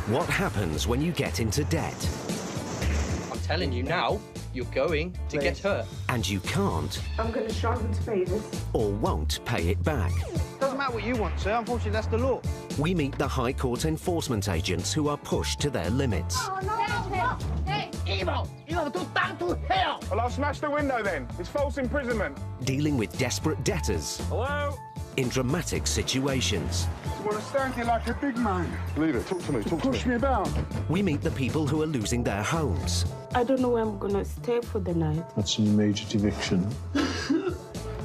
What happens when you get into debt? I'm telling you now, you're going to get hurt. And you can't I'm going to struggle to pay this. or won't pay it back. Doesn't matter what you want, sir. Unfortunately, that's the law. We meet the High Court enforcement agents who are pushed to their limits. Oh, no. Hey, evil! You have to down to hell! Well, I'll smash the window then. It's false imprisonment. Dealing with desperate debtors. Hello? In dramatic situations. You want to stand here like a big man. Leave it. Talk to me. Talk to me. Push me about. We meet the people who are losing their homes. I don't know where I'm going to stay for the night. That's an immediate eviction.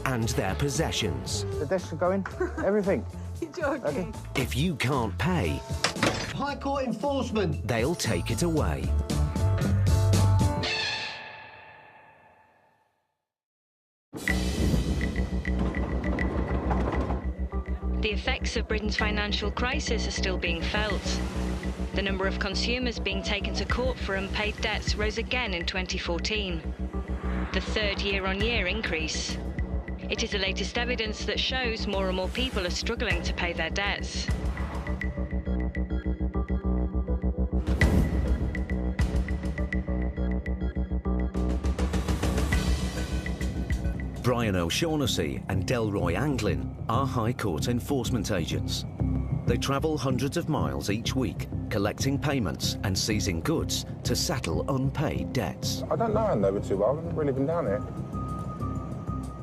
And their possessions. The desk are going. Everything. You're joking. Okay. If you can't pay, High Court enforcement! they'll take it away. The effects of Britain's financial crisis are still being felt. The number of consumers being taken to court for unpaid debts rose again in 2014, the third year-on-year increase. It is the latest evidence that shows more and more people are struggling to pay their debts. Brian O'Shaughnessy and Delroy Anglin are High Court enforcement agents. They travel hundreds of miles each week, collecting payments and seizing goods to settle unpaid debts. I don't know Andover too well. I've never really been down here.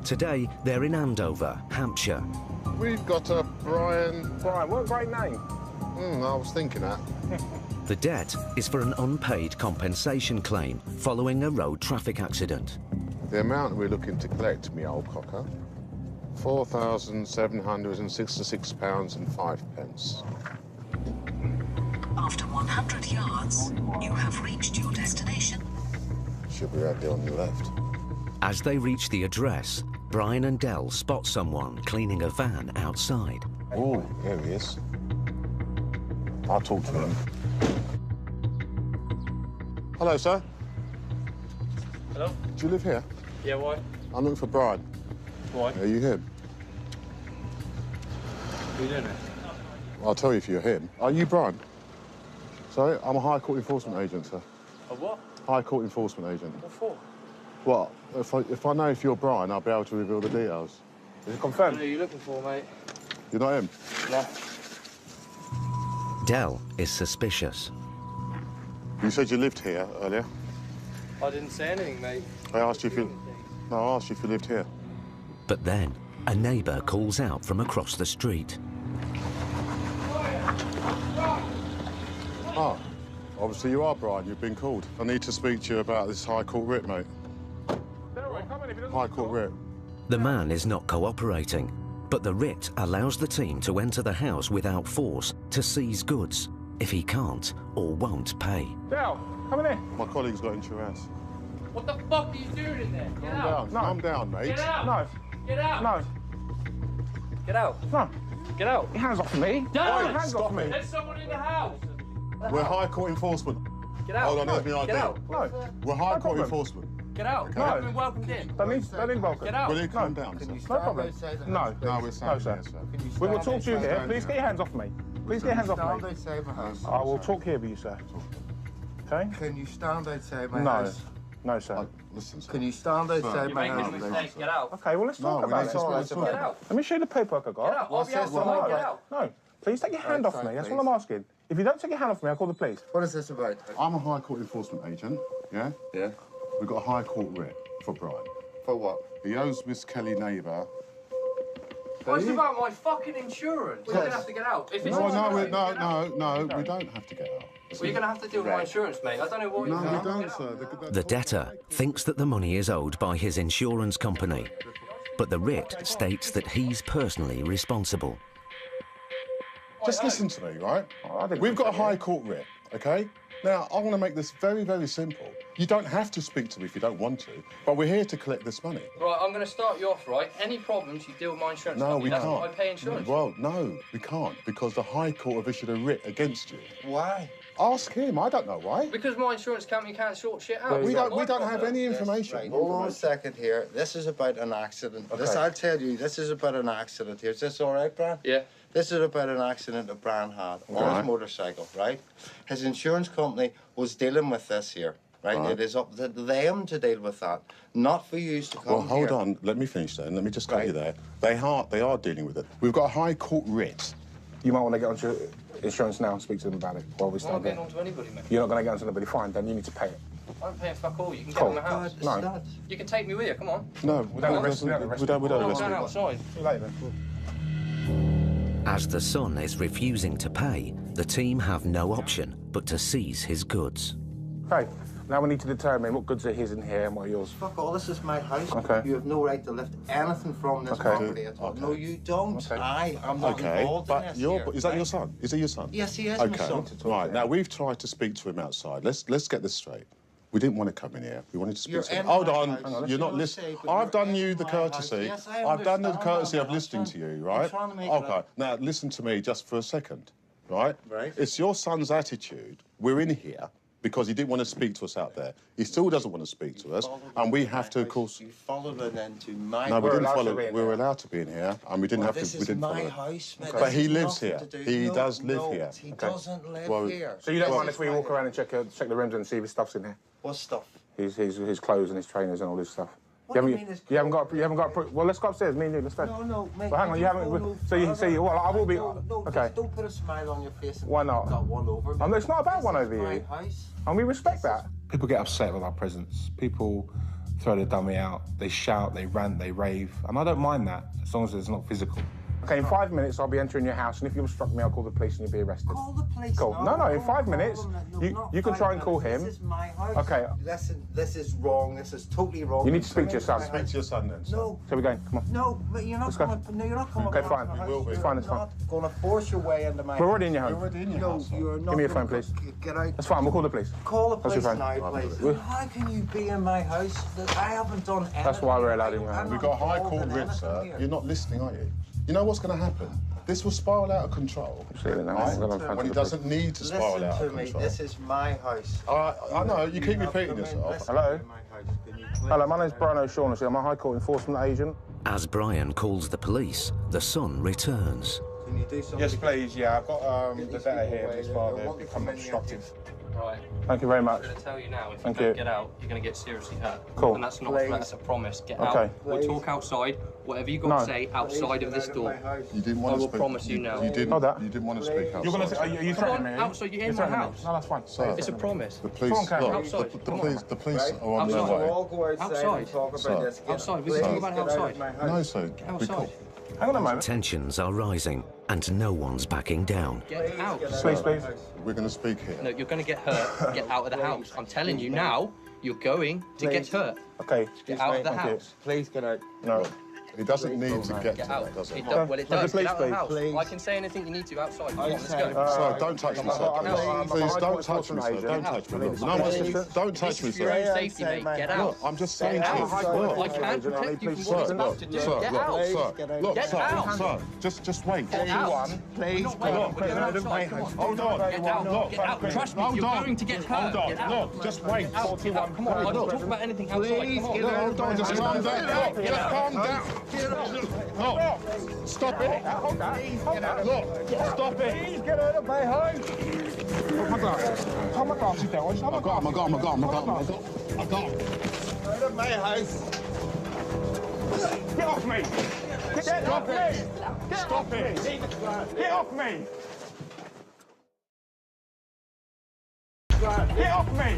Today, they're in Andover, Hampshire. We've got a Brian. Brian, what a great name. I was thinking that. The debt is for an unpaid compensation claim following a road traffic accident. The amount we're looking to collect, me old cocker, £4,766.05. After 100 yards, you have reached your destination. Should be right there on the left. As they reach the address, Brian and Del spot someone cleaning a van outside. Oh, there he is. I'll talk to him. Hello, sir. Hello? Do you live here? Yeah, why? I'm looking for Brian. Why? Are you him? Who you doing it? I'll tell you if you're him. Are you Brian? Sorry, I'm a High Court enforcement agent, sir. A what? High Court enforcement agent. What for? Well, if I know if you're Brian, I'll be able to reveal the details. Is it What confirmed? are you looking for, mate? You're not him? No. Del is suspicious. You said you lived here earlier. I didn't say anything, mate. I asked you if you... No, I asked you if you lived here. But then, a neighbour calls out from across the street. Ah, obviously you are Brian. You've been called. I need to speak to you about this High Court writ, mate. High Court writ. The man is not cooperating, but the writ allows the team to enter the house without force to seize goods if he can't or won't pay. Del, come in here. My colleague's got into your house. What the fuck are you doing in there? Get out! Calm down, mate. Get out! No. Get out! No. Get out! No. Get out! Your hands off me. Down! Your hands off me. There's someone in the house! We're High Court enforcement. Get out! Hold on, there's me ID. Get out! No. We're High Court problem. enforcement. Get out! No. I've been welcomed in. Don't need welcome. Get out! Will you calm down, sir? No problem. No. No, we're standing sir. here, sir. We will talk to you here. Please get your hands off me. Please get your hands off me. outside my house? I will talk here with you, sir. Okay? Can you stand outside my No. house? No, sir. Listen, sir. Can you stand outside You're my making a house, mistake. please? Get out! Okay, well, let's No, talk we about need it. to Alright, speak. Get out! Let me show you the paperwork I Get got. out! I'll What's be this outside. all Get about? out! No. Please take your hand Right, off me. That's please. what I'm asking. If you don't take your hand off me, I'll call the police. What is this about? I'm a High Court enforcement agent, yeah? Yeah. We've got a High Court writ for Brian. For what? He owes Miss Kelly neighbour. What's about my fucking insurance? We're gonna have to get out. If it's No, not no, gonna we, get no, out. no, we don't have to get out. Well, you're gonna have to deal with my insurance, mate. I don't know what No, you're we don't, sir. The debtor thinks that the money is owed by his insurance company, but the writ states that he's personally responsible. Just listen to me, right? I didn't We've got a think so, High Court writ, okay? Now, I'm going to make this very, very simple. You don't have to speak to me if you don't want to, but we're here to collect this money. Right, I'm going to start you off, right? Any problems, you deal with my insurance No, company. we That's can't. what I pay insurance. Well, no, we can't, because the High Court have issued a writ against you. Why? Ask him, I don't know why. Because my insurance company can't sort shit out. We It's not don't my have problem. any information. Right, hold on a second here. This is about an accident. This, Okay. I'll tell you, this is about an accident here. Is this all right, Brian? Yeah. This is about an accident that Brian had on his motorcycle, right? His insurance company was dealing with this here, right? It is up to them to deal with that, not for you to come Well, hold here. on. Let me finish then. Let me just cut you there. They are dealing with it. We've got a High Court writ. You might want to get onto insurance now and speak to them about it while we I'm start not getting there. on to anybody, mate. You're not going to get onto anybody, fine, then you need to pay it. I'm paying fuck all. You can get Cool. in my house. No. You can take me with you. Come on. No, We don't arrest we don't people. arrest I'm going people. outside. See you later then. As the son is refusing to pay, the team have no option but to seize his goods. Okay, now we need to determine what goods are his in here and what are yours. Fuck all, this is my house. Okay. You have no right to lift anything from this property at all. No, you don't. Okay. I'm not involved in this here, is that right? your son? Is he your son? Yes, he is my son. Right, now we've tried to speak to him outside. Let's get this straight. We didn't want to come in here. We wanted to speak You're to him. in Hold my on, house. you're not You're listening. safe, but I've you're done in you the my courtesy. house. Yes, I I've done the understand courtesy that, of listening to Alison. you, right? I'm trying to make it Okay, up. now listen to me just for a second, right? Right. It's your son's attitude. We're in here because he didn't want to speak to us out there. He still doesn't want to speak to us, and we have to, of course. You followed it into my No, we didn't allowed follow. to be in We were there. allowed to be in here, and we didn't have to. This We is didn't my follow it. house, mate. But This he has lives nothing here. to do- He No, does live no, here. He Okay. doesn't live Well, here. So you don't This mind is if we my walk house. around and check the rooms and see if his stuff's in here? What stuff? His clothes and his trainers and all this stuff. What do you mean his you haven't got well, let's go upstairs, me and you, let's go. No, mate. Well, hang on, you haven't. Well, I will be. Okay. Don't put a smile on your face. Why not? Got one over me. It's not about one over This is you. my house. And we respect that. People get upset with our presence. People throw the dummy out. They shout, they rant, they rave. And I don't mind that, as long as it's not physical. Okay, in 5 minutes, I'll be entering your house, and if you obstruct me, I'll call the police and you'll be arrested. Call the police. Cool. No, in 5 minutes, you can try and call him. This is my house. Okay. Listen, this is wrong. This is totally wrong. You need to speak to your son. Speak to your son then. son. No. So we're going, come on. No, but you're not Let's go. coming. No, you're not coming. Okay, back fine. to my You will house. be. It's You're fine, it's fine. not going to force your way into my We're house. already in your home. You're already in your house. No, you're not. Give me your phone, gonna please. Get out. That's fine, we'll call the police. Call the That's your police phone. now, please. We- How can you be in my house? I haven't done anything. That's why we're allowed in your house. We've got a High Court writ, sir. You're not listening, are you? You know what's going to happen? This will spiral out of control. Absolutely, no, I'm gonna phone When to it the doesn't need to spiral Listen out to of me. control. This is my house. I know, you keep have repeating come in. yourself. Listen Hello? to my house. Can you please- Hello, my name's Brian O'Shaughnessy. I'm a High Court enforcement agent. As Brian calls the police, the son returns. Can you do something? Yes, please, yeah. I've got Get the these data people here of away. his They father want to become come in here. obstructive. Right. Thank you very I'm much. going to tell you now, if Thank you don't you. get out, you're going to get seriously hurt. Cool. And that's not a threat, that's a promise. Get Okay. out. We'll talk outside. Whatever you got No. to say outside of this door. You didn't I want to will speak. promise you now. You didn't. Hold that. You didn't want to speak outside. You're gonna. Are you Come threatening on, me? outside, you're in my threatening me? house. No, that's fine. Sir. It's a promise. The police. Come on, look, outside. the Come on. police. The police Right. are on their Outside. way. We'll all go outside, Outside. and talk about Sir. this. Get Outside. We please can talk about it get out of outside. my house. No, sir. Get outside. Hang on a moment. Tensions are rising, and no one's backing down. Get out. Please, please. We're going to speak here. No, you're going to get hurt. Get out of the house. I'm telling you now, you're going to get hurt. Okay. Get out of the Thank you. house. Please get out. No. He doesn't need to get Get to out. that, does It he? does. Well, it does. Please, Get out of the please, house. please. I can say anything you need to outside. Come on, let's go. Sir, don't touch me, sir. I'm a Please High don't Court touch me, sir. enforcement Don't agent. touch me. Look, Please, no, please. don't touch This me, is for your own sir. safety, mate. Get out. Look, I'm just saying Get to you. out. Look, I can't protect you from what you're about to do. sir, Get look, out. sir, look, Get sir, out. sir, just wait. Get out. Please Not get waiting. out. We're going outside. Come on. Hold on. Get out. Look, Get out. Trust me, hold you're on. going to get hurt. Hold on. Get out. Look, just wait. Get out. Get out. Come on. I don't talk about anything outside. Please Come on. get No, out. hold on, just calm down. Look, just calm down. Look, stop it. Hold that. Look, stop it. Please get out of my house. Put my glasses. Hold my glasses down. I got him, I got him, I got him, I got him, I got him. Out of my house. Get off me. Get off me. Stop it. Get off me. Get off me.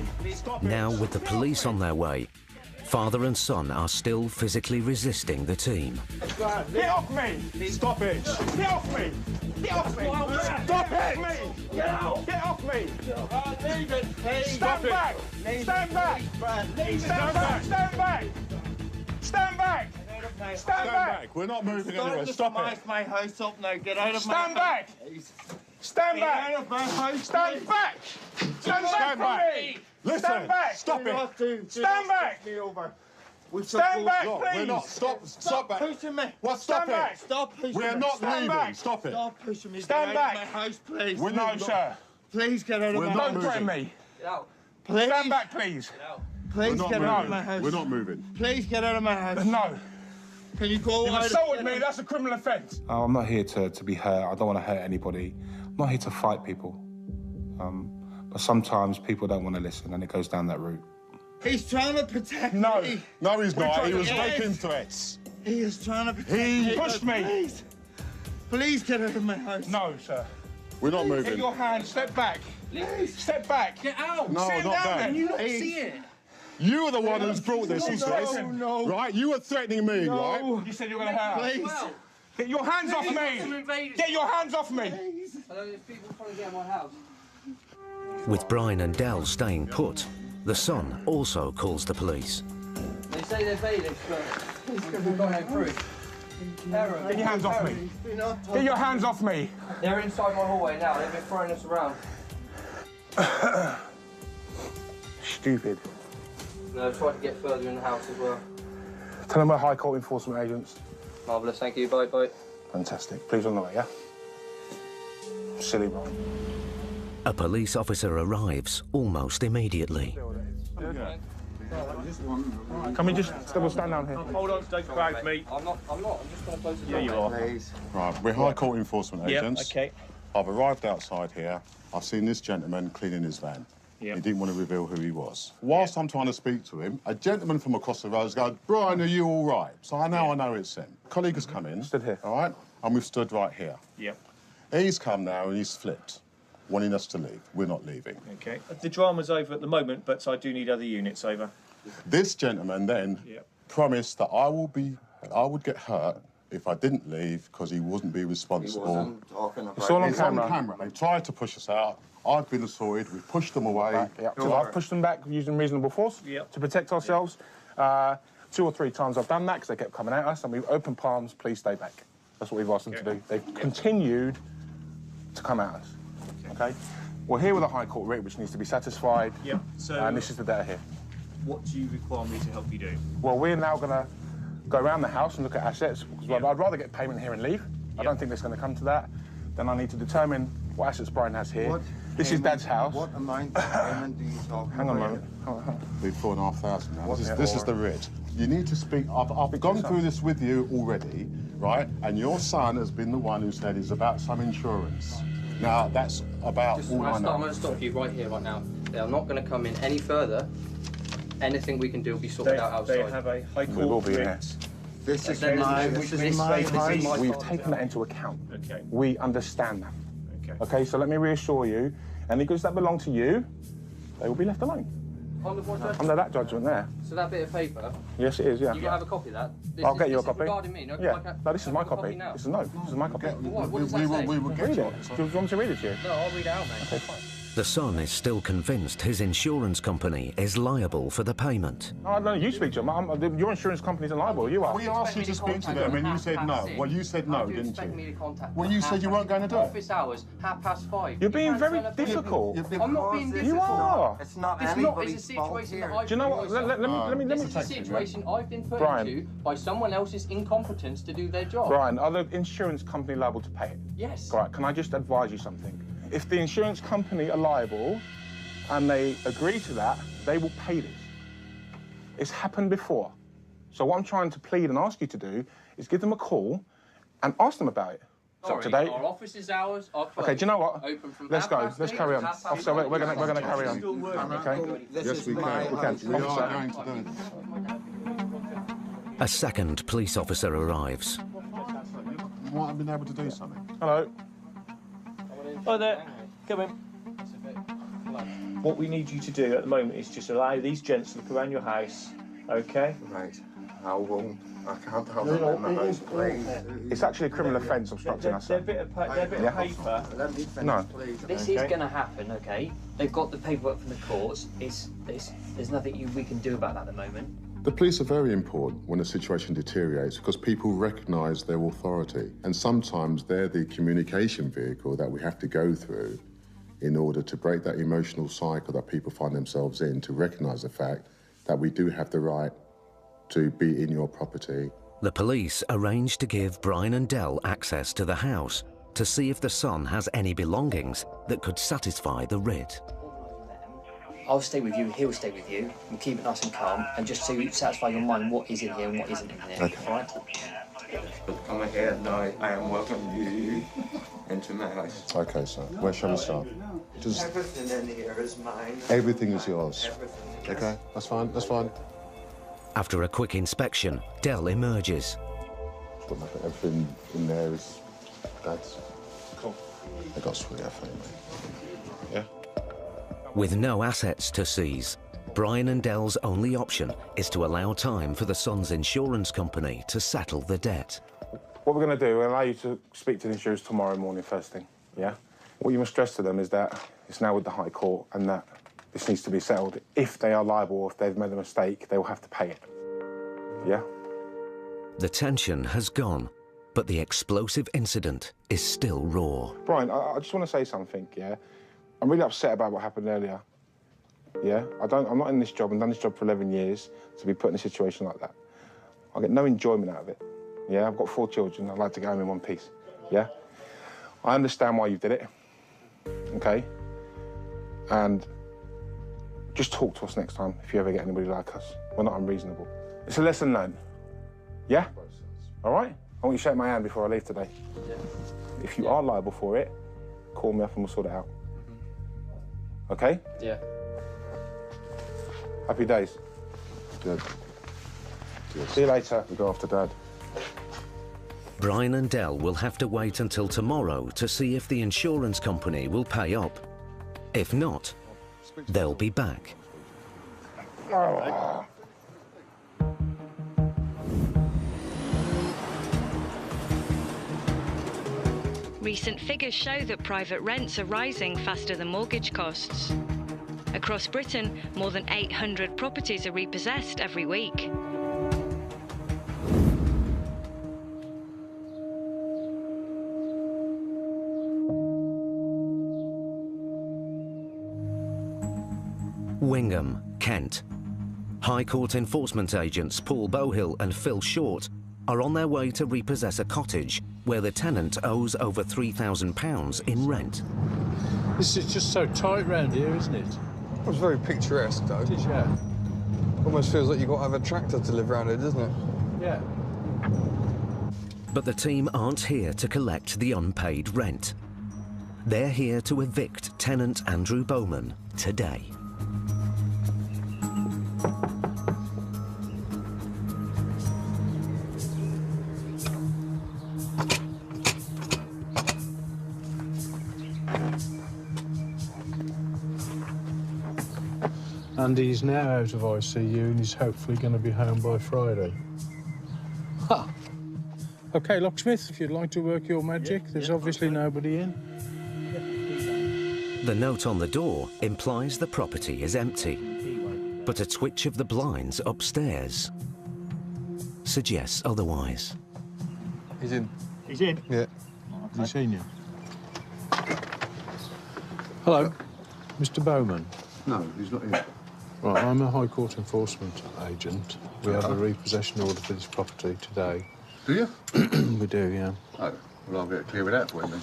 Now, with the police on their way, father and son are still physically resisting the team. Get off me. Stop it. Get off me. Get off me. Stop it. Get out. Get off me. Leave it, please. Stand back. Stand back. Stand back. Stand back. Stand back. Stand Stand back. back. We're not moving Don't anywhere. just Stop smash it. my house up now. Get out of my Stand house. back. Stand Get back. out of my house. Stand back. Stand back from me. Listen, Stand back. stop it. Stand back. Me over. Stand back, Look, we're not. please. Stop back. pushing me. What? Stop Stand back. it. Stop pushing We're me. not Stand leaving. back. Stop it. Stop pushing me. Stand Get out back. of my house, please. We're No, not- sir. Please get out of We're my not house. Don't threaten moving. me. Get out. Please. Stand back, please. We're Please not get out of my moving. house. We're not moving. Please get out of my house. No. Can you call? You've assaulted me. That's a criminal offence. Oh, I'm not here to be hurt. I don't want to hurt anybody. I'm not here to fight people. But sometimes people don't want to listen, and it goes down that route. He's trying to protect me. No, he's not. He was making threats. He is trying to protect me. He pushed me. Please get out of my house. No, sir. We're not moving. Get your hand. Step back. Step back. Get out. No, Sit not down that. there. Can you not see it? You are the one who's brought this into this. No. Right? You were threatening me, right? You said you were going to hurt. Please. Well, Get your hands off me. Get your hands off me. hello, there's people trying to get in my house. With Brian and Del staying put, the son also calls the police. They say they're bailiffs, but we've got no proof. Get your hands off me. Get your hands off me. They're inside my hallway now. They've been throwing us around. Stupid. No, I've tried to get further in the house as well. Tell them we're High Court enforcement agents. Marvellous, thank you. Bye, bye. Fantastic. Please on the way, yeah? Silly Brian. A police officer arrives almost immediately. Can we just stand down here? Hold on, don't crowd me. I'm not. I'm just going to close the door. Yeah, you are. Please. Right, we're High Court enforcement agents. Okay. I've arrived outside here. I've seen this gentleman cleaning his van. Yep. He didn't want to reveal who he was. Whilst I'm trying to speak to him, a gentleman from across the road goes, "Brian, are you all right?" So I know it's him. Colleague has come in. Stood here. All right? And we've stood right here. Yep. He's come now and he's flipped, wanting us to leave. We're not leaving. Okay. The drama's over at the moment, but I do need other units over. This gentleman then promised that I would get hurt if I didn't leave because he wouldn't be responsible. He wasn't talking about It's all on It's camera. on camera. They tried to push us out. I've been assaulted. We've pushed them away. So I've pushed them back using reasonable force to protect ourselves. 2 or 3 times I've done that because they kept coming at us, and we've opened palms, please stay back. That's what we've asked them to do. They've continued to come at us. Okay? We're here with a High Court writ which needs to be satisfied. Yep. So And this is the data here. what do you require me to help you do? Well, we're now going to go around the house and look at assets, because I'd rather get payment here and leave. I don't think it's going to come to that. Then I need to determine what assets Brian has here. This is Dad's house. What amount of payment do you talk about? Hang on a moment. Hang on. Be 4,500 now. This is the writ. You need to speak. I've gone through this with you already, right? And your son has been the one who said it's about some insurance. Now, that's about all I I'm know. going to stop you right here, right now. They are not going to come in any further. Anything we can do will be sorted out outside. They have a High Court We will be writ. here. This is Then my this house. is my We've fault. taken that into account. Okay. We understand that. Okay. Okay, so let me reassure you, any goods that belong to you, they will be left alone. Under what judgment? Under that judgment there. So that bit of paper, Yes, it is, yeah. you can have a copy of that? I'll get you a copy. Regarding me, no? Yeah. Like No, this is my have a copy. now. This is my copy. What does that say? We will get Read you. it. Do you want me to read it to you? No, I'll read it out, mate. Okay, fine. The son is still convinced his insurance company is liable for the payment. No, no, you speak to them. Your insurance company's liable. You are. We asked you to speak to them and you said no. Well, you said no, didn't expect me to you? contact Well, them you at said you weren't going to do it. Office hours, 5:30. You're being can't very turn up on- difficult. I'm not being difficult. You are. It's not It's anybody's a fault situation here. that I've Do you know what? put myself Let me This is a take you. situation I've been put Brian. into by someone else's incompetence to do their job. Brian, are the insurance company liable to pay it? Yes. Right, can I just advise you something? If the insurance company are liable and they agree to that, they will pay this. It's happened before. So what I'm trying to plead and ask you to do is give them a call and ask them about it. It's up to Sorry, date. our office's hours are closed. Okay, do you know what? Open from Let's go. 8:30 Let's carry on. to 5:30. Officer, we're gonna carry on. Okay. This Yes, is we my can. house. We are Officer. going to do it. A second police officer arrives. You might have been able to do something. Hello. Hi there. Come in. What we need you to do at the moment is just allow these gents to look around your house, okay? Right. I won't. I can't have them in my house, please. It's actually a criminal offence obstructing us. They're a bit of paper. Let me finish, No. please. This is going to happen, okay? They've got the paperwork from the courts. There's nothing we can do about that at the moment. The police are very important when a situation deteriorates because people recognise their authority, and sometimes they're the communication vehicle that we have to go through in order to break that emotional cycle that people find themselves in, to recognise the fact that we do have the right to be in your property. The police arrange to give Brian and Del access to the house to see if the son has any belongings that could satisfy the writ. I'll stay with you, he'll stay with you. We'll keep it nice and calm, and just to satisfy your mind what is in here and what isn't in there. Okay. All right? Come ahead, now I am welcoming you into my house. Okay, sir. Where shall we start? Just Everything in here is mine. everything is yours. Everything. Okay, that's fine. That's fine. After a quick inspection, Del emerges. But everything in there is Dad's. Cool. They got sweet family. Yeah. With no assets to seize, Brian and Del's only option is to allow time for the son's insurance company to settle the debt. What we're going to do, we'll allow you to speak to the insurers tomorrow morning first thing, yeah? What you must stress to them is that it's now with the High Court and that this needs to be settled. If they are liable or if they've made a mistake, they will have to pay it, yeah? The tension has gone, but the explosive incident is still raw. Brian, I just want to say something, yeah? I'm really upset about what happened earlier, yeah? I'm not in this job and done this job for 11 years to be put in a situation like that. I get no enjoyment out of it, yeah? I've got 4 children, I'd like to go home in one piece, yeah? I understand why you did it, okay? And just talk to us next time if you ever get anybody like us. We're not unreasonable. It's a lesson learned, yeah? All right? I want you to shake my hand before I leave today. Yeah. If you are liable for it, call me up and we'll sort it out. Okay? Yeah. Happy days. Good. Yes. See you later. We go after Dad. Brian and Del will have to wait until tomorrow to see if the insurance company will pay up. If not, they'll be back. Oh. Recent figures show that private rents are rising faster than mortgage costs. Across Britain, more than 800 properties are repossessed every week. Wingham, Kent. High Court enforcement agents Paul Bohill and Phil Short are on their way to repossess a cottage where the tenant owes over £3,000 in rent. This is just so tight round here, isn't it? It was very picturesque, though. It is, yeah. Almost feels like you've got to have a tractor to live around here, doesn't it? Yeah. But the team aren't here to collect the unpaid rent. They're here to evict tenant Andrew Bowman today. Andy's now out of ICU and he's hopefully going to be home by Friday. Ha! OK, locksmith, if you'd like to work your magic, there's obviously nobody in. The note on the door implies the property is empty, but a twitch of the blinds upstairs suggests otherwise. He's in. He's in? Yeah. Has he seen you? Hello, Mr. Bowman. No, he's not here. Right, I'm a High Court enforcement agent. We have a repossession order for this property today. Do you? We do, yeah. Oh, well, I'll get clear it out for him then.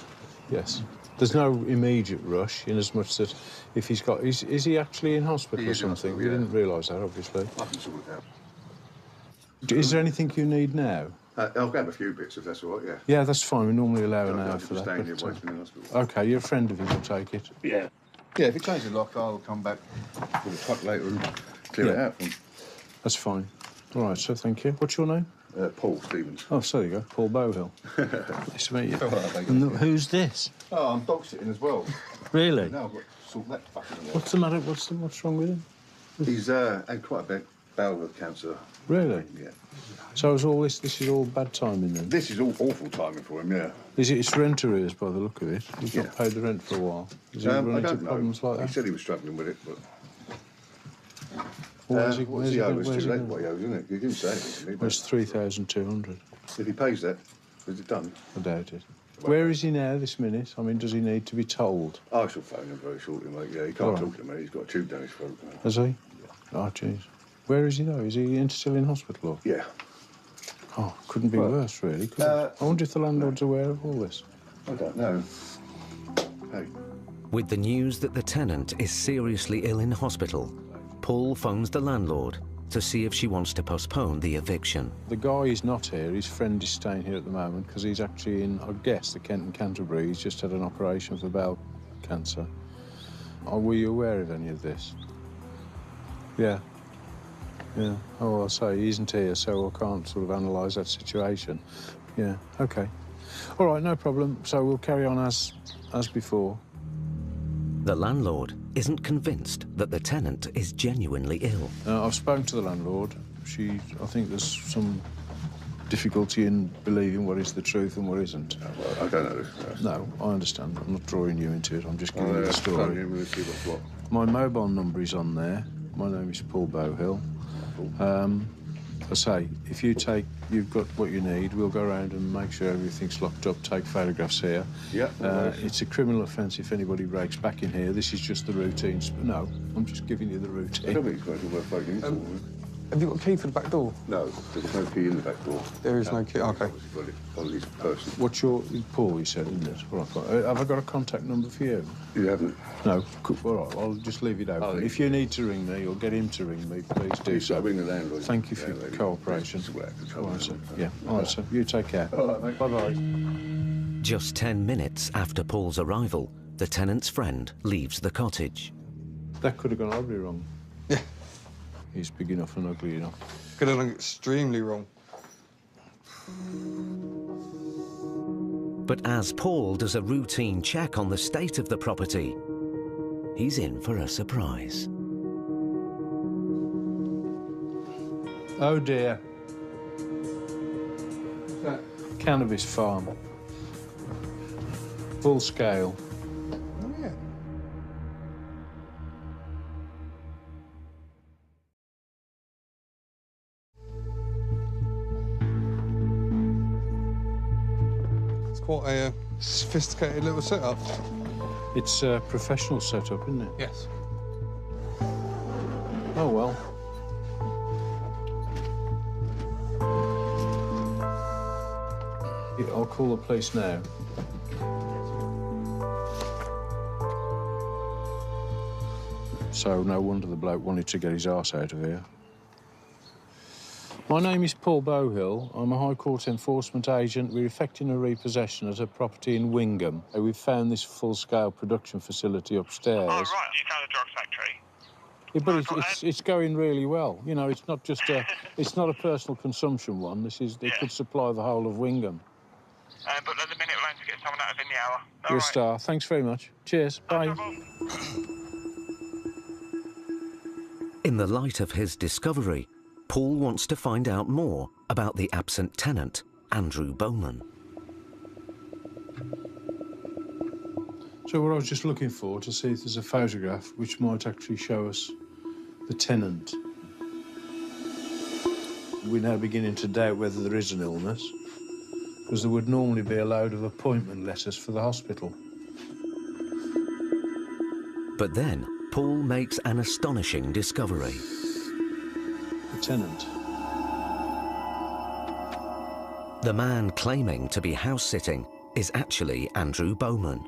Yes. There's no immediate rush, in as much that if he's got... Is he actually in hospital He or is in something? hospital, You yeah. didn't realise that, obviously. I can sort it out. Is there anything you need now? I'll grab a few bits if that's all right, yeah. Yeah, that's fine. We normally allow an I'll hour just for that. stay in here but, while he's been in hospital. OK, you're a friend of his, I'll take it. Yeah. Yeah, if it changes the lock, I'll come back with a truck later and clear it out for him. That's fine. All right, so thank you. What's your name? Paul Stevens. Oh, so there you go. Paul Bohill. Nice to meet you. All right, thank you. And who's this? Oh, I'm dog sitting as well. Really? No, I've got to sort that fucking out. What's the matter? What's wrong with him? He's had quite a bit bowel cancer. Really? Yeah. So is all this is all bad timing then? This is all awful timing for him, yeah. Is it? It's rent arrears by the look of it. He's Yeah. not paid the rent for a while. Is he I run into don't know. problems like that? He said he was struggling with it, but... Where's he what's he owes? where's Too he late going? what he owes, isn't it? He didn't say anything to me. Well, it's 3,200. If he pays that, is it done? I doubt it. Where is he now this minute? I mean, does he need to be told? I shall phone him very shortly, mate. Yeah, he can't All right. talk to me. He's got a tube down his throat. Has he? Oh, jeez. Where is he though? Is he still in hospital? Or? Yeah. Oh, couldn't be worse, really. Could it? I wonder if the landlord's aware of all this. I don't know. Hey, With the news that the tenant is seriously ill in hospital, Paul phones the landlord to see if she wants to postpone the eviction. The guy is not here. His friend is staying here at the moment because he's actually in, I guess, the Kent and Canterbury. He's just had an operation for bowel cancer. Were you aware of any of this? Yeah. Yeah. Oh, I'll say he isn't here, so I can't sort of analyse that situation. Yeah, OK. All right, no problem. So we'll carry on as before. The landlord isn't convinced that the tenant is genuinely ill. I've spoken to the landlord. I think there's some difficulty in believing what is the truth and what isn't. Well, I don't know. No, I understand. I'm not drawing you into it. I'm just giving you the story. We'll see what's what. My mobile number is on there. My name is Paul Bowhill. I say, if you've got what you need, we'll go around and make sure everything's locked up, take photographs here. Yeah. It's a criminal offence if anybody breaks back in here. This is just the routine. No, I'm just giving you the routine. I don't think it's going to work breaking into. Have you got a key for the back door? No, there's no key in the back door. There is no key, OK. On this person. What's your... Paul, you said, isn't it? Right, have I got a contact number for you? You haven't. No. All right, I'll just leave it open. If you need to ring me or get him to ring me, please do so. I'll ring the landlord. Thank you for your cooperation. All right, sir. Yeah, all right, sir. You take care. All right, mate. Bye-bye. Just 10 minutes after Paul's arrival, the tenant's friend leaves the cottage. That could have gone horribly wrong. Yeah. He's big enough and ugly enough. Could have gone extremely wrong. But as Paul does a routine check on the state of the property, he's in for a surprise. Oh, dear. Cannabis farm. Full scale. Oh, yeah. It's quite a sophisticated little setup. It's a professional setup, isn't it? Yes. Oh, well. I'll call the police now. So no wonder the bloke wanted to get his arse out of here. My name is Paul Bowhill. I'm a High Court enforcement agent. We're effecting a repossession at a property in Wingham. We've found this full-scale production facility upstairs. Oh, right. You found a drug factory? Yeah, but it's going really well. You know, it's not just a it's not a personal consumption one. It could supply the whole of Wingham. But at the minute, we'll aim to get someone out within the hour. You're a star. Thanks very much. Cheers. Bye. In the light of his discovery, Paul wants to find out more about the absent tenant, Andrew Bowman. So what I was just looking for to see if there's a photograph which might actually show us the tenant. We're now beginning to doubt whether there is an illness, because there would normally be a load of appointment letters for the hospital. But then, Paul makes an astonishing discovery. The tenant. The man claiming to be house-sitting is actually Andrew Bowman.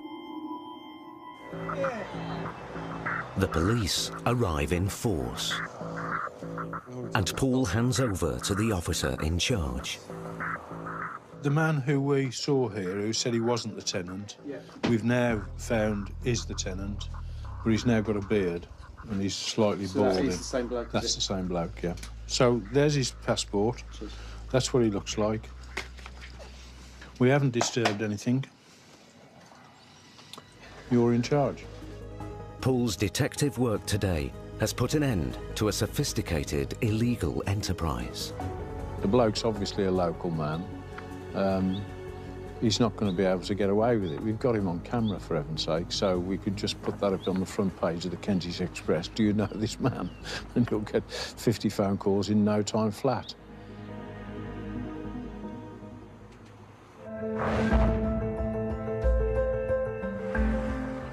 The police arrive in force, and Paul hands over to the officer in charge. The man who we saw here, who said he wasn't the tenant, we've now found is the tenant, but he's now got a beard and he's slightly balding. That's the same bloke. That's the same bloke, yeah. So there's his passport. That's what he looks like. We haven't disturbed anything. You're in charge. Paul's detective work today has put an end to a sophisticated illegal enterprise. The bloke's obviously a local man. He's not going to be able to get away with it. We've got him on camera, for heaven's sake, so we could just put that up on the front page of the Kentish Express. Do you know this man? And you'll get 50 phone calls in no time flat.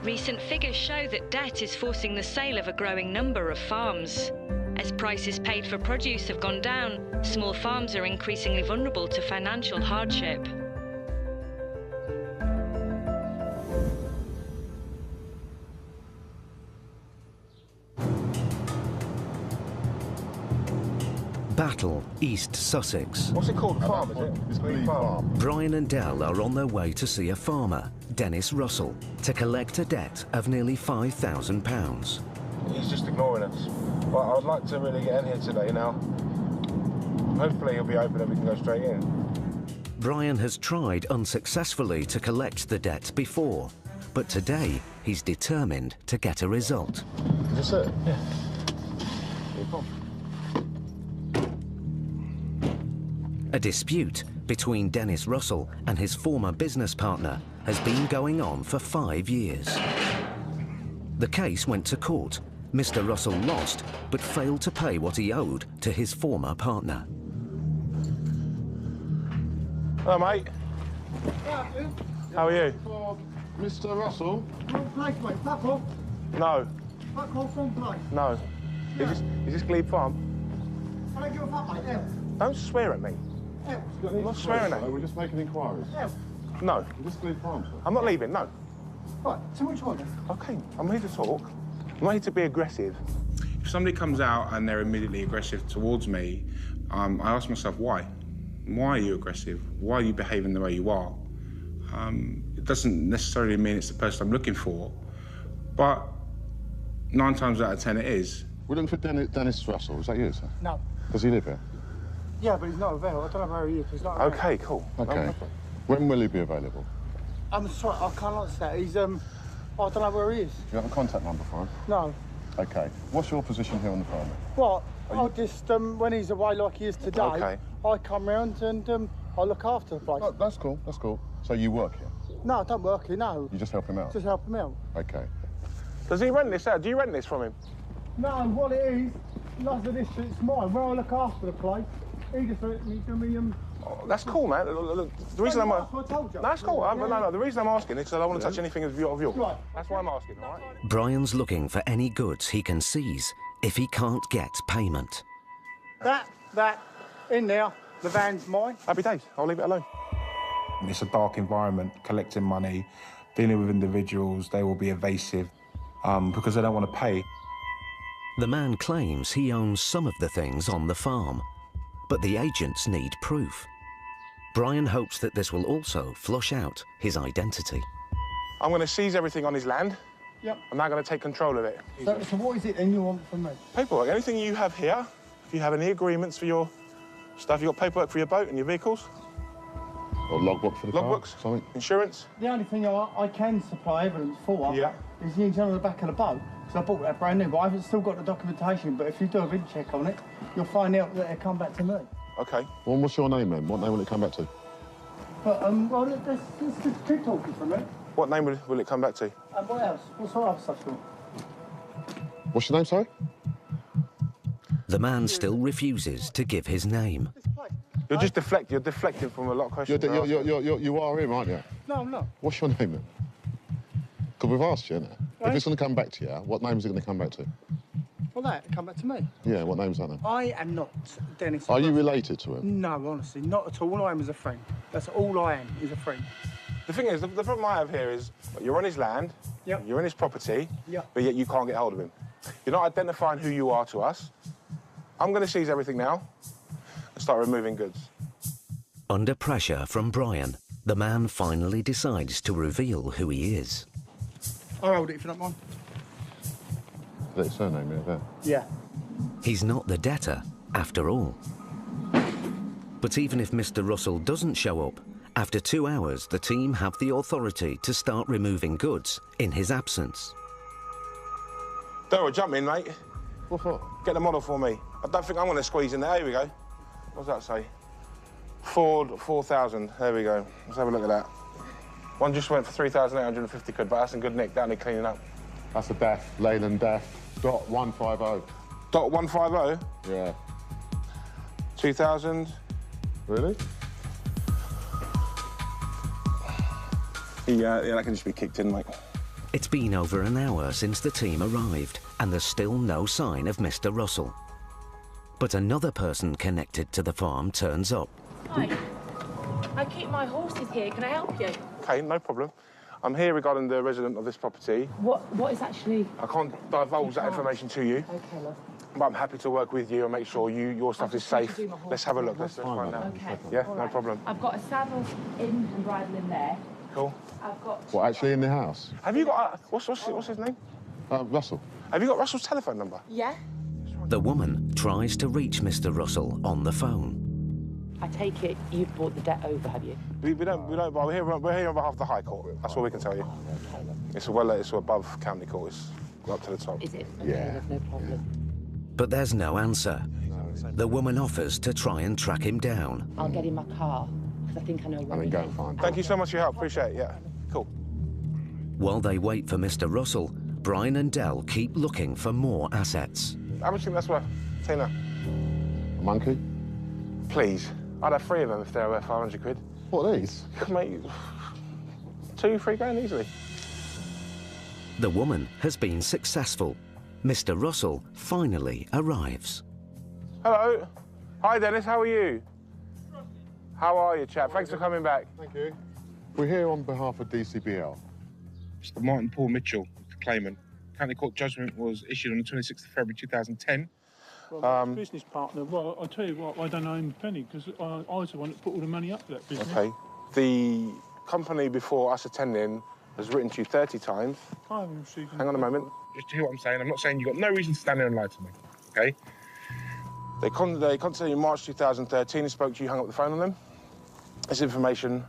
Recent figures show that debt is forcing the sale of a growing number of farms. As prices paid for produce have gone down, small farms are increasingly vulnerable to financial hardship. Battle, East Sussex. What's it called? Farm, is it? It's Glebe Farm. Brian and Del are on their way to see a farmer, Dennis Russell, to collect a debt of nearly £5,000. He's just ignoring us. But I'd like to really get in here today now. Hopefully he'll be open and we can go straight in. Brian has tried unsuccessfully to collect the debt before, but today he's determined to get a result. Is this it? Yeah. Here you come. A dispute between Dennis Russell and his former business partner has been going on for 5 years. The case went to court. Mr. Russell lost, but failed to pay what he owed to his former partner. Hello, mate. How are you? Mr. Russell? Place, mate. Fuck off. No. Fuck off from place. No. Is this Glebe Farm? I don't give a fuck, mate. Yeah. Don't swear at me. Yeah. I'm not swearing at you. We're just making inquiries. Yeah. No. Is this Glebe Farm, sir? I'm not leaving, no. Right, so which one then? Okay, I'm here to talk. I'm not here to be aggressive. If somebody comes out and they're immediately aggressive towards me, I ask myself, why? Why are you aggressive? Why are you behaving the way you are? It doesn't necessarily mean it's the person I'm looking for, but 9 times out of 10 it is. We're looking for Dennis Russell. Is that you, sir? No. Does he live here? Yeah, but he's not available. I don't know where he is. He's not available. Okay, cool. Okay. When will he be available? I'm sorry, I can't answer that. He's, I don't know where he is. You have a contact number for him? No. Okay. What's your position here on the farm? What? I'll just, when he's away like he is today, Okay. I come round and I look after the place. Oh, that's cool, that's cool. So you work here? No, I don't work here, no. You just help him out? Just help him out. Okay. Does he rent this out? Do you rent this from him? No, what it is, like the district's mine. Where I look after the place, he just let me do me, Oh, that's cool, man. Look, the reason I'm... I told you. That's cool. Yeah. No, the reason I'm asking is because I don't want to touch anything of yours. Right. That's why I'm asking, all right? Brian's looking for any goods he can seize if he can't get payment. That, in there, the van's mine. Happy days. I'll leave it alone. It's a dark environment, collecting money, dealing with individuals. They will be evasive because they don't want to pay. The man claims he owns some of the things on the farm, but the agents need proof. Brian hopes that this will also flush out his identity. I'm going to seize everything on his land. Yep. I'm now going to take control of it. So what is it then you want from me? Paperwork. Anything you have here, if you have any agreements for your stuff, you got paperwork for your boat and your vehicles? Or logbook for the car? Logbooks? Something? Insurance? The only thing I can supply evidence for is the engine on the back of the boat. Because I bought that brand new, but I haven't still got the documentation. But if you do a vid check on it, you'll find out that it'll come back to me. Okay. Well, what's your name, then? What name will it come back to? But, well, let's just keep talking for a minute. What name will it come back to? And what else? What's our other stuff for? What's your name, sorry? The man still refuses to give his name. You're just you're deflecting from a lot of questions. You are him, aren't you? No, I'm not. What's your name, then? Because we've asked you, innit? If it's going to come back to you, what name is it going to come back to? Well, that come back to me. Yeah, what name's that then? I am not Dennis. Are you related to him? No, honestly, not at all. All I am is a friend. That's all I am, is a friend. The thing is, the problem I have here is you're on his land, you're in his property, but yet you can't get hold of him. You're not identifying who you are to us. I'm going to seize everything now and start removing goods. Under pressure from Brian, the man finally decides to reveal who he is. I'll hold it if you don't mind. Is that his surname, yeah, there? Yeah. He's not the debtor, after all. But even if Mr. Russell doesn't show up, after 2 hours, the team have the authority to start removing goods in his absence. Daryl, jump in, mate. What for? Get the model for me. I don't think I'm going to squeeze in there. Here we go. What does that say? Ford 4000. There we go. Let's have a look at that. One just went for 3,850 quid, but that's in good nick. That need cleaning up. That's a DEF, Leyland DEF, .150. .150? Yeah. 2,000. Really? Yeah, that can just be kicked in, mate. It's been over an hour since the team arrived, and there's still no sign of Mr. Russell. But another person connected to the farm turns up. Hi. I keep my horses here. Can I help you? OK, no problem. I'm here regarding the resident of this property. What is actually... I can't divulge that information to you. OK, love. But I'm happy to work with you and make sure your stuff is safe. Let's have a look. Let's find out. Okay. Yeah, All no right. problem. I've got a saddle in and bridle in there. Cool. I've got... What, actually in the house? Have you got... what's his name? Russell. Have you got Russell's telephone number? Yeah. The woman tries to reach Mr. Russell on the phone. I take it you've brought the debt over, have you? We don't, but we're here on behalf of the High Court. That's all we can tell you. It's above County Court. It's up to the top. Is it? Okay, Yeah. there's no problem. But there's no answer. The woman offers to try and track him down. I'll get in my car, because I think I know where he is. Thank you so much for your help. Appreciate it, yeah. Cool. While they wait for Mr. Russell, Brian and Dell keep looking for more assets. How much do you think that's worth, Tina? A monkey? Please. I'd have 3 of them if they're worth 500 quid. What are these? Mate, 2-3 grand easily. The woman has been successful. Mr. Russell finally arrives. Hello. Hi, Dennis. How are you? How are you, chap? Thanks for coming back. Thank you. We're here on behalf of DCBL. Mr. Martin Paul Mitchell, the claimant. County Court judgment was issued on the 26th of February 2010. Well, my business partner, well, I'll tell you what, I don't owe him a penny, because I was the one that put all the money up for that business. Okay. The company before us attending has written to you 30 times. I haven't received Hang on a moment. Just to hear what I'm saying. I'm not saying you've got no reason to stand there and lie to me, okay? They contacted you in March 2013 and spoke to you, hung up the phone on them. This information,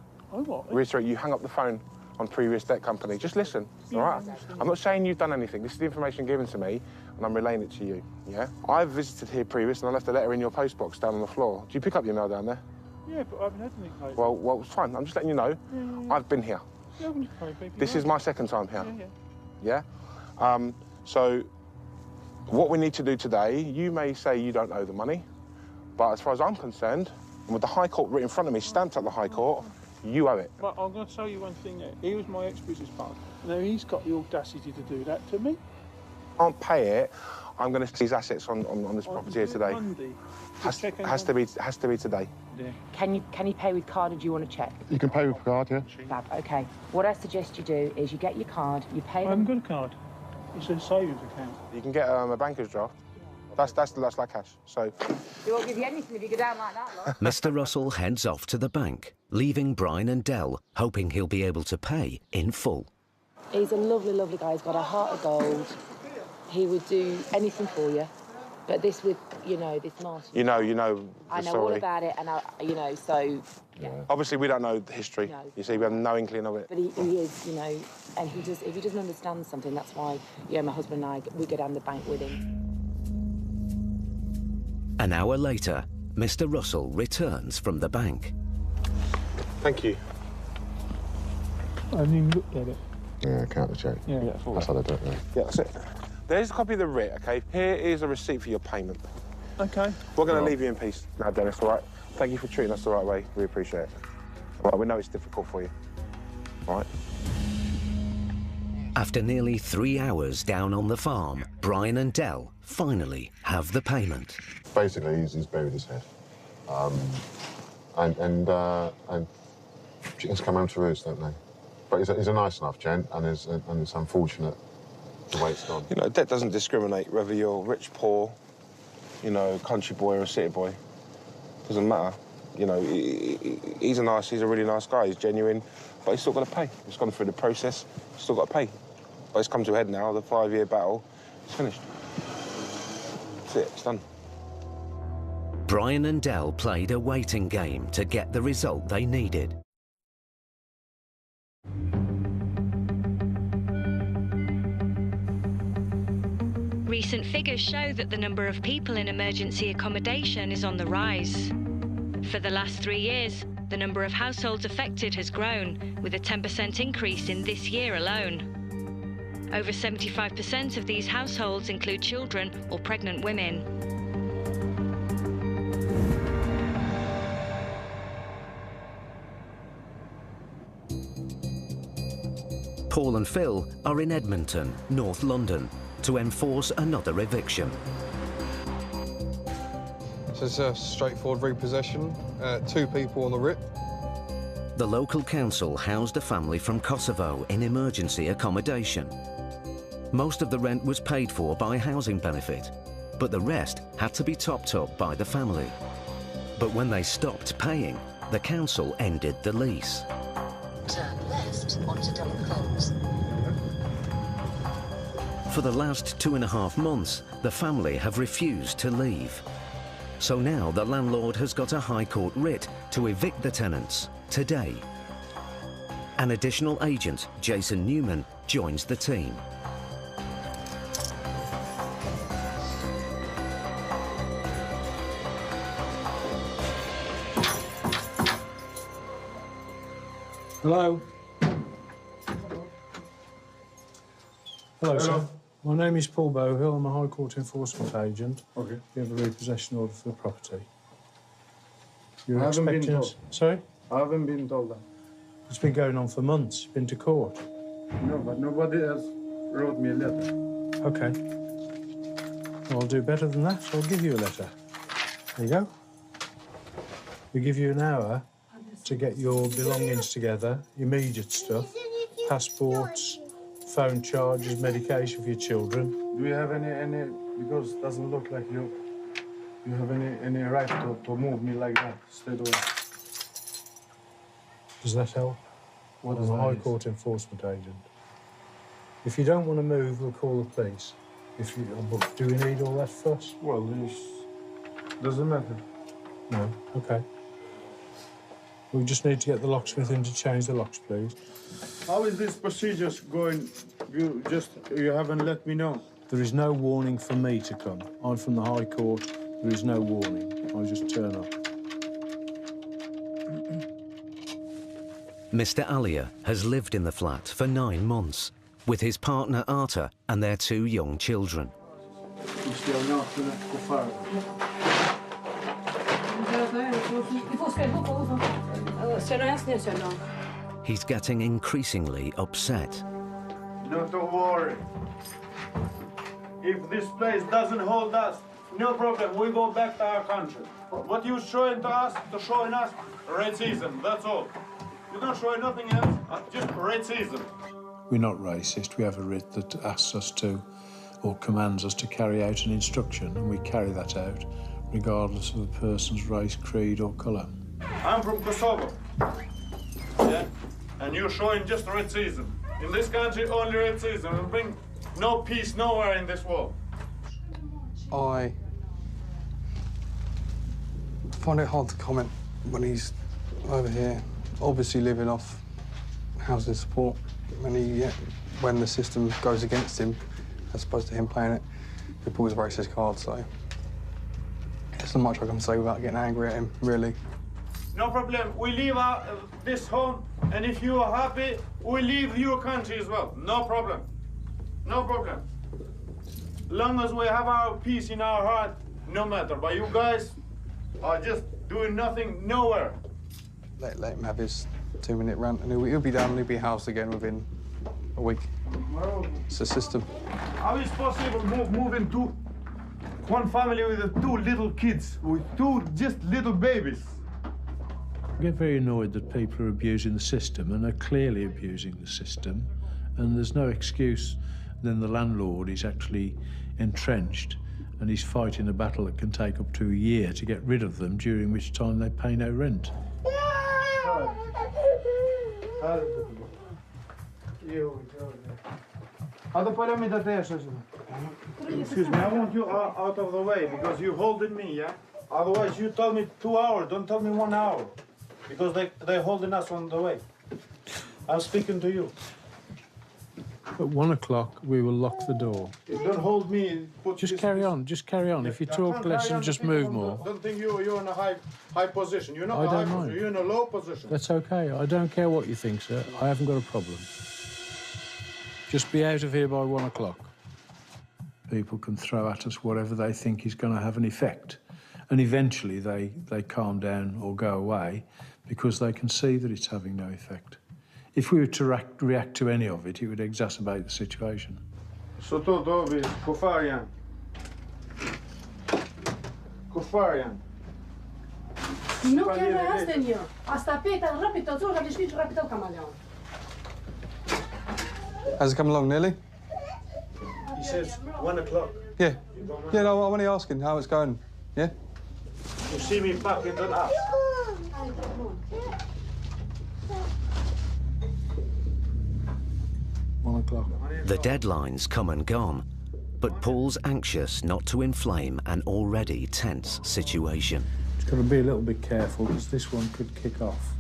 reiterate, you hung up the phone on previous debt company. Just listen, all right? I'm not saying you've done anything. This is the information given to me, and I'm relaying it to you, yeah? I've visited here previous, and I left a letter in your postbox down on the floor. Do you pick up your mail down there? Yeah, but I haven't had anything lately. Well, it's fine. I'm just letting you know. I've been here. Yeah, I'm just paying people. This is my second time here. Yeah. So what we need to do today, you may say you don't owe the money, but as far as I'm concerned, and with the High Court written in front of me, stamped at the High Court, you owe it. But I'm going to tell you one thing there. He was my ex-business partner. Now, he's got the audacity to do that to me. Can't pay it. I'm going to seize assets on this property here today. Monday. Has to be today. Yeah. Can you pay with card, or do you want to check? You can pay with card, yeah? Fab, OK. What I suggest you do is you get your card, you pay I them... haven't got a card. It's a savings account. You can get a banker's draft. That's like cash. So They won't give you anything if you go down like that, look. Mr. Russell heads off to the bank, leaving Brian and Dell, hoping he'll be able to pay in full. He's a lovely, lovely guy. He's got a heart of gold. He would do anything for you. But this with, this Martin... you know I the know story. all about it, and so... Yeah. Obviously, we don't know the history. No. You see, we have no inkling of it. But he is, and if he doesn't understand something, that's why, my husband and I, we go down the bank with him. An hour later, Mr. Russell returns from the bank. Thank you. I haven't even looked at it. Yeah, count the check. Yeah. That's how they do it, yeah. Yeah, that's it. There's a copy of the writ, OK? Here is a receipt for your payment. OK. We're going to leave you in peace now, Dennis, all right? Thank you for treating us the right way. We appreciate it. All right, we know it's difficult for you. All right? After nearly 3 hours down on the farm, Brian and Dell finally have the payment. Basically, he's buried his head. And chickens come home to roost, don't they? But he's a nice enough gent, and it's unfortunate the way it's gone. Debt doesn't discriminate whether you're rich, poor, country boy or a city boy. Doesn't matter. He's a really nice guy. He's genuine, but he's still got to pay. He's gone through the process. He's still got to pay. But it's come to a head now. The 5-year battle is finished. That's it. It's done. Brian and Dell played a waiting game to get the result they needed. Recent figures show that the number of people in emergency accommodation is on the rise. For the last 3 years, the number of households affected has grown, with a 10% increase in this year alone. Over 75% of these households include children or pregnant women. Paul and Phil are in Edmonton, North London, to enforce another eviction. So it's a straightforward repossession, 2 people on the writ. The local council housed a family from Kosovo in emergency accommodation. Most of the rent was paid for by housing benefit. but the rest had to be topped up by the family. But when they stopped paying, the council ended the lease. Turn left onto Double Close. For the last 2.5 months, the family have refused to leave. So now the landlord has got a High Court writ to evict the tenants today. An additional agent, Jason Newman, joins the team. Hello. Hello, sir. My name is Paul Bowhill. I'm a High Court enforcement agent. Okay. You have a repossession order for the property. You're I haven't been expecting told. us... Sorry? I haven't been told that. It's been going on for months. You've been to court. No, but nobody else wrote me a letter. Okay. Well, I'll do better than that. I'll give you a letter. There you go. We give you an hour to get your belongings together, immediate stuff, passports, phone charges, medication for your children. Do you have any because it doesn't look like you have any right to move me like that straight away. Does that help? What I'm does a that High mean? Court enforcement agent. If you don't want to move, we'll call the police. But do we need all that fuss? Well, it doesn't matter. No? OK. We just need to get the locksmith in to change the locks, please. How is this procedure going? You haven't let me know. There is no warning for me to come. I'm from the High Court. There is no warning. I just turn up. Mr. Alia has lived in the flat for 9 months with his partner Arta and their 2 young children. He's getting increasingly upset. No, don't worry. If this place doesn't hold us, no problem. We go back to our country. What you showing to us, showing us racism. That's all. You don't show nothing else. Just racism. We're not racist. We have a writ that asks us to, or commands us to carry out an instruction, and we carry that out, regardless of a person's race, creed, or colour. I'm from Kosovo. Yeah? And you're showing just racism. In this country, only racism. And bring no peace nowhere in this world. I find it hard to comment when he's over here, obviously living off housing support. When the system goes against him, as opposed to him playing it, he pulls a racist card, so there's not much I can say without getting angry at him, really. No problem. We leave this home, and if you are happy, we leave your country as well. No problem. No problem. Long as we have our peace in our heart, no matter. But you guys are just doing nothing, nowhere. Let him have his 2-minute rant, and he'll be down and he'll be housed again within a week. It's a system. How is possible moving to one family with 2 little kids, with 2 just little babies? I get very annoyed that people are abusing the system, and are clearly abusing the system, and there's no excuse. Then the landlord is actually entrenched, and he's fighting a battle that can take up to a year to get rid of them, during which time they pay no rent. Excuse me, I want you out of the way because you're holding me, yeah? Otherwise, you tell me 2 hours, don't tell me 1 hour. Because they're holding us on the way. I'm speaking to you. At 1 o'clock, we will lock the door. Don't hold me. Just carry on, just carry on. If you talk less and just move more. Don't think you're in a high position. You're not I a high don't mind. position, you're in a low position. That's okay. I don't care what you think, sir. I haven't got a problem. Just be out of here by 1 o'clock. People can throw at us whatever they think is going to have an effect. And eventually they calm down or go away because they can see that it's having no effect. If we were to react to any of it, it would exacerbate the situation. Sotto dove, Kufarian. Kufarian. Nu chiar asta e eu. Asta peta rapid, tot rapid, știi, rapid camaleon. Has it come along nearly? He says 1 o'clock. Yeah. Yeah, no, I'm only asking how it's going. Yeah? You see me back in the house. The deadline's come and gone, but Paul's anxious not to inflame an already tense situation. Just got to be a little bit careful because this one could kick off.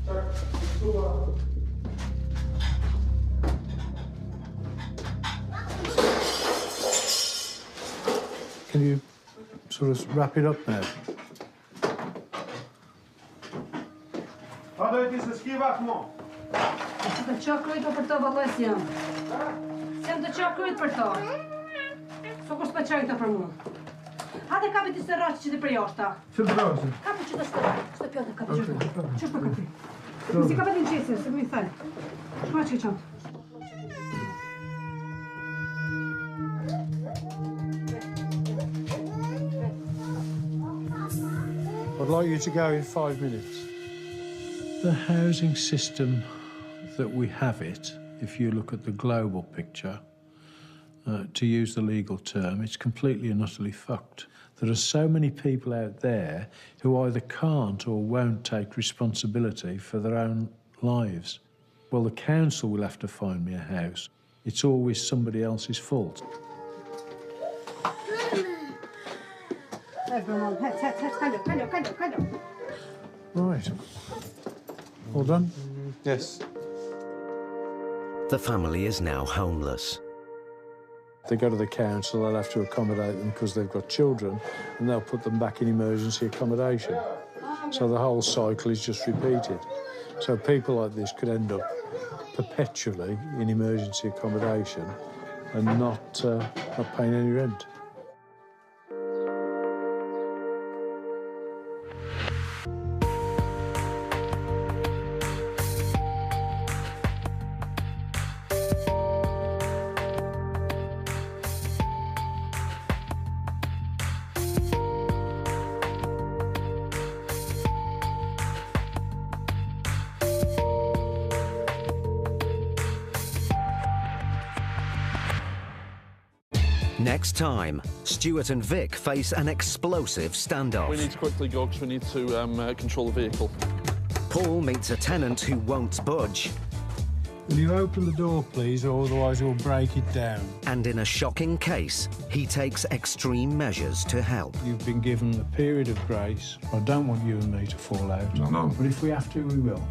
Can you sort of wrap it up now? Të qakryt për të vëllës jam. Sem të qakryt për të. So kur s'pa qajta për mua. Hajde kapi të sërraç që të për jashta. Çfarë bëj? Kapi që të sërraç. Ç'të pjota kapi që. Ç'është kapi? Si kapi të çesë, se më fal. Shkoj që çam. I'd like you to go in 5 minutes. The housing system that we have it, if you look at the global picture, to use the legal term, it's completely and utterly fucked. There are so many people out there who either can't or won't take responsibility for their own lives. Well, the council will have to find me a house. It's always somebody else's fault. Right. All done? Yes. The family is now homeless. They go to the council, they'll have to accommodate them because they've got children, and they'll put them back in emergency accommodation. So the whole cycle is just repeated. So people like this could end up perpetually in emergency accommodation and not paying any rent. Next time, Stuart and Vic face an explosive standoff. We need to quickly go because we need to control the vehicle. Paul meets a tenant who won't budge. Will you open the door, please, or otherwise we'll break it down? And in a shocking case, he takes extreme measures to help. You've been given a period of grace. I don't want you and me to fall out. No. But if we have to, we will.